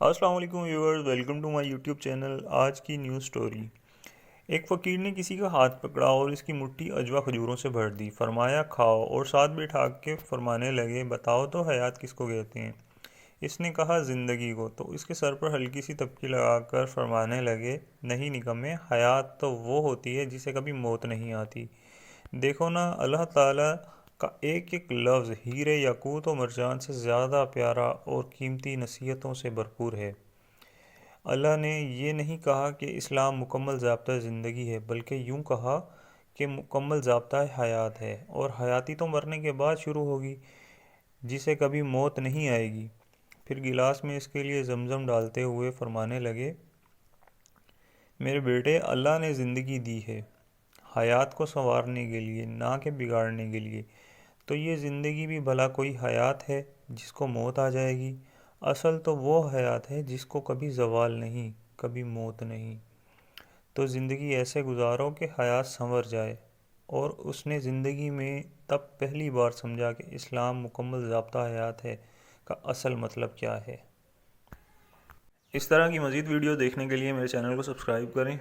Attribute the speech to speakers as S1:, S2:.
S1: السلام علیکم viewers, welcome to my YouTube channel. آج کی نیوز سٹوری۔ ایک فقیر نے کسی کا ہاتھ پکڑا اور اس کی مٹھی عجوا کھجوروں سے بھر دی، فرمایا کھاؤ، اور ساتھ بٹھا کے فرمانے لگے بتاؤ تو حیات کس کو کہتے ہیں؟ اس نے کہا زندگی کو، تو اس کے سر پر ہلکی سی تپکی لگا کر فرمانے لگے نہیں نکمے، حیات تو وہ ہوتی ہے جسے کبھی موت نہیں آتی۔ دیکھو نا، اللہ تعالیٰ کا ایک ایک لفظ ہیرے یاقوت و مرجان سے زیادہ پیارا اور قیمتی نصیحتوں سے بھرپور ہے۔ اللہ نے یہ نہیں کہا کہ اسلام مکمل ضابطہ زندگی ہے، بلکہ یوں کہا کہ مکمل ضابطہ حیات ہے، اور حیاتی تو مرنے کے بعد شروع ہوگی، جسے کبھی موت نہیں آئے گی۔ پھر گلاس میں اس کے لیے زمزم ڈالتے ہوئے فرمانے لگے میرے بیٹے، اللہ نے زندگی دی ہے حیات کو سنوارنے کے لیے، نہ کہ بگاڑنے کے لیے۔ تو یہ زندگی بھی بھلا کوئی حیات ہے جس کو موت آ جائے گی؟ اصل تو وہ حیات ہے جس کو کبھی زوال نہیں، کبھی موت نہیں۔ تو زندگی ایسے گزارو کہ حیات سنور جائے۔ اور اس نے زندگی میں تب پہلی بار سمجھا کہ اسلام مکمل ضابطہ حیات ہے کا اصل مطلب کیا ہے۔ اس طرح کی مزید ویڈیو دیکھنے کے لیے میرے چینل کو سبسکرائب کریں۔